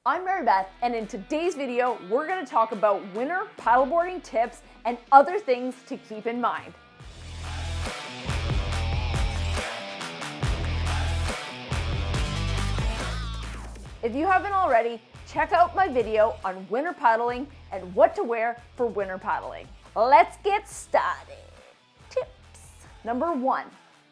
I'm Marybeth, and in today's video, we're going to talk about winter paddleboarding tips and other things to keep in mind. If you haven't already, check out my video on winter paddling and what to wear for winter paddling. Let's get started. Tips. Number 1,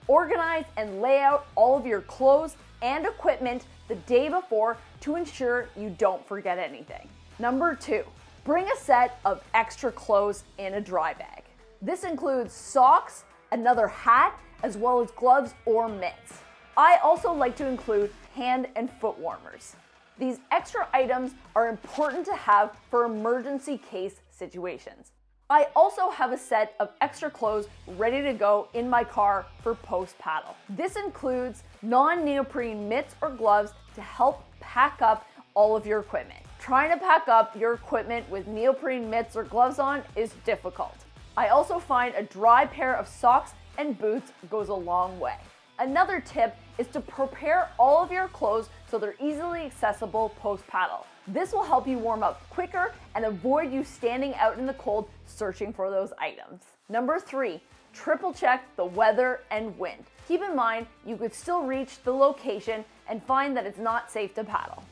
organize and lay out all of your clothes and equipment the day before to ensure you don't forget anything. Number 2, bring a set of extra clothes in a dry bag. This includes socks, another hat, as well as gloves or mitts. I also like to include hand and foot warmers. These extra items are important to have for emergency case situations. I also have a set of extra clothes ready to go in my car for post-paddle. This includes non-neoprene mitts or gloves to help pack up all of your equipment. Trying to pack up your equipment with neoprene mitts or gloves on is difficult. I also find a dry pair of socks and boots goes a long way. Another tip is to prepare all of your clothes so they're easily accessible post-paddle. This will help you warm up quicker and avoid you standing out in the cold searching for those items. Number 3, triple check the weather and wind. Keep in mind, you could still reach the location and find that it's not safe to paddle.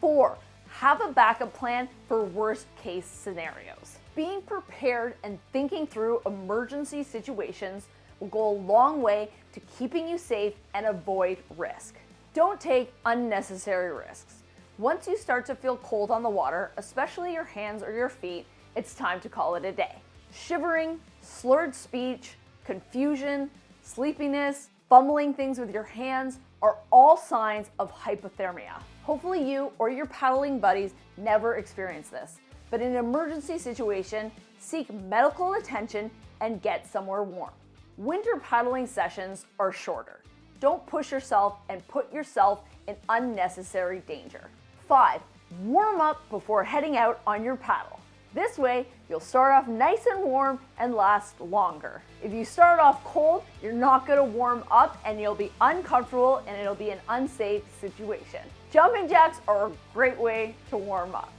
4, have a backup plan for worst case scenarios. Being prepared and thinking through emergency situations will go a long way to keeping you safe and avoid risk. Don't take unnecessary risks. Once you start to feel cold on the water, especially your hands or your feet, it's time to call it a day. Shivering, slurred speech, confusion, sleepiness, fumbling things with your hands are all signs of hypothermia. Hopefully you or your paddling buddies never experience this, but in an emergency situation, seek medical attention and get somewhere warm. Winter paddling sessions are shorter. Don't push yourself and put yourself in unnecessary danger. 5, warm up before heading out on your paddle. This way, you'll start off nice and warm and last longer. If you start off cold, you're not gonna warm up and you'll be uncomfortable and it'll be an unsafe situation. Jumping jacks are a great way to warm up.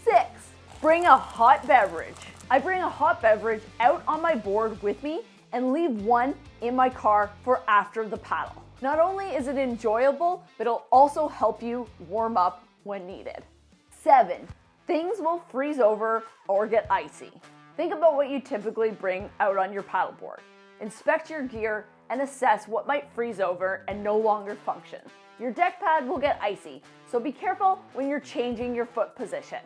6, bring a hot beverage. I bring a hot beverage out on my board with me and leave one in my car for after the paddle. Not only is it enjoyable, but it'll also help you warm up when needed. 7, things will freeze over or get icy. Think about what you typically bring out on your paddleboard. Inspect your gear and assess what might freeze over and no longer function. Your deck pad will get icy, so be careful when you're changing your foot position.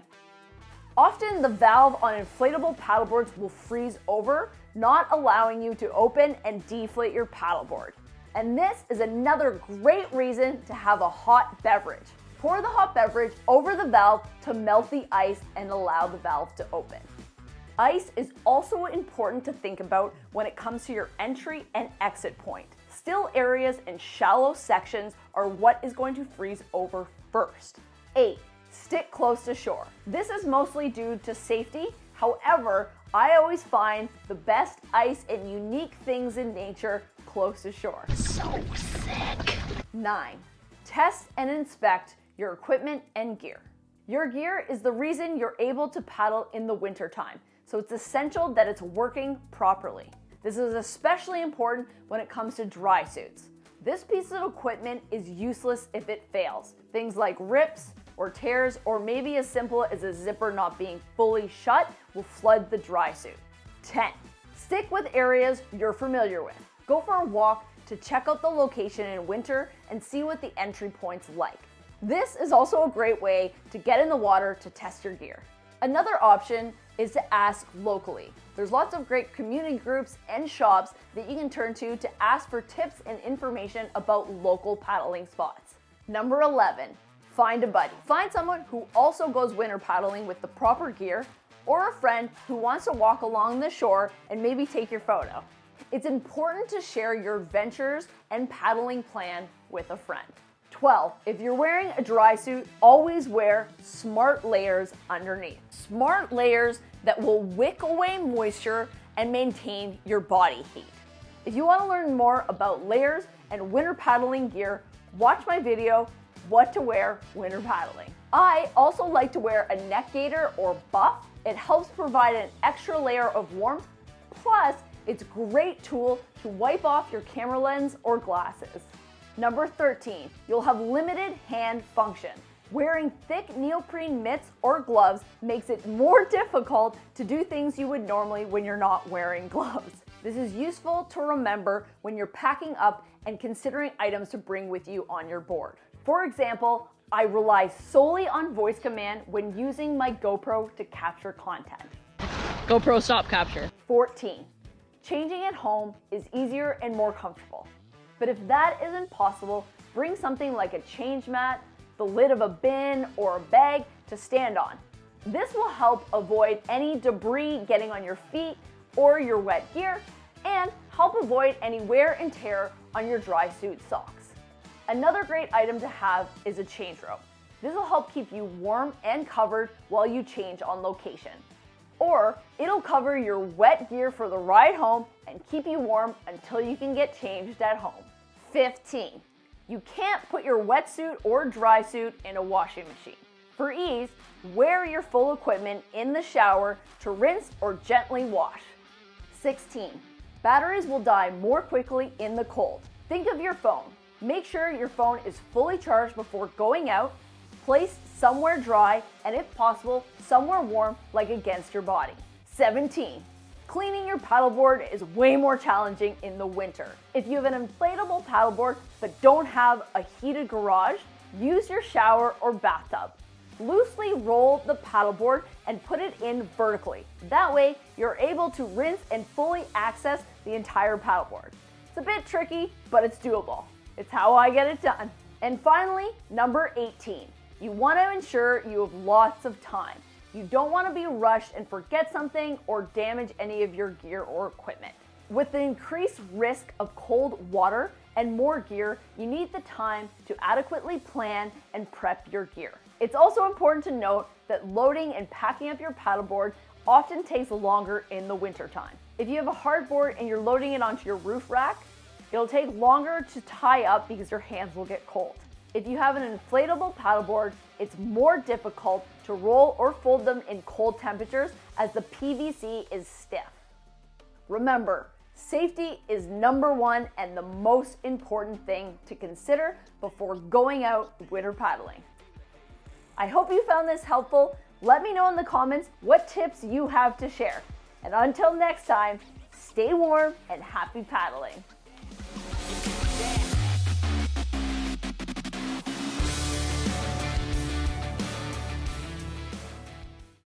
Often the valve on inflatable paddleboards will freeze over, not allowing you to open and deflate your paddleboard. And this is another great reason to have a hot beverage. Pour the hot beverage over the valve to melt the ice and allow the valve to open. Ice is also important to think about when it comes to your entry and exit point. Still areas and shallow sections are what is going to freeze over first. 8, stick close to shore. This is mostly due to safety. However, I always find the best ice and unique things in nature close to shore. So sick. 9, test and inspect your equipment and gear. Your gear is the reason you're able to paddle in the wintertime, so it's essential that it's working properly. This is especially important when it comes to dry suits. This piece of equipment is useless if it fails. Things like rips or tears, or maybe as simple as a zipper not being fully shut will flood the dry suit. 10, stick with areas you're familiar with. Go for a walk to check out the location in winter and see what the entry point's like. This is also a great way to get in the water to test your gear. Another option is to ask locally. There's lots of great community groups and shops that you can turn to ask for tips and information about local paddling spots. Number 11, find a buddy. Find someone who also goes winter paddling with the proper gear, or a friend who wants to walk along the shore and maybe take your photo. It's important to share your adventures and paddling plan with a friend. 12, if you're wearing a dry suit, always wear smart layers underneath. Smart layers that will wick away moisture and maintain your body heat. If you want to learn more about layers and winter paddling gear, watch my video, what to wear winter paddling. I also like to wear a neck gaiter or buff. It helps provide an extra layer of warmth, plus it's a great tool to wipe off your camera lens or glasses. Number 13, you'll have limited hand function. Wearing thick neoprene mitts or gloves makes it more difficult to do things you would normally when you're not wearing gloves. This is useful to remember when you're packing up and considering items to bring with you on your board. For example, I rely solely on voice command when using my GoPro to capture content. GoPro stop capture. 14. Changing at home is easier and more comfortable. But if that isn't possible, bring something like a change mat, the lid of a bin, or a bag to stand on. This will help avoid any debris getting on your feet or your wet gear, and help avoid any wear and tear on your dry suit socks. Another great item to have is a change robe. This will help keep you warm and covered while you change on location. Or it'll cover your wet gear for the ride home and keep you warm until you can get changed at home. 15. You can't put your wetsuit or dry suit in a washing machine. For ease, wear your full equipment in the shower to rinse or gently wash. 16. Batteries will die more quickly in the cold. Think of your phone. Make sure your phone is fully charged before going out, placed somewhere dry, and if possible, somewhere warm like against your body. 17. Cleaning your paddleboard is way more challenging in the winter. If you have an inflatable paddleboard but don't have a heated garage, use your shower or bathtub. Loosely roll the paddleboard and put it in vertically. That way, you're able to rinse and fully access the entire paddleboard. It's a bit tricky, but it's doable. It's how I get it done. And finally, number 18. You want to ensure you have lots of time. You don't want to be rushed and forget something or damage any of your gear or equipment. With the increased risk of cold water and more gear, you need the time to adequately plan and prep your gear. It's also important to note that loading and packing up your paddleboard often takes longer in the wintertime. If you have a hard board and you're loading it onto your roof rack, it'll take longer to tie up because your hands will get cold. If you have an inflatable paddleboard, it's more difficult to roll or fold them in cold temperatures as the PVC is stiff. Remember, safety is number one and the most important thing to consider before going out winter paddling. I hope you found this helpful. Let me know in the comments what tips you have to share. And until next time, stay warm and happy paddling.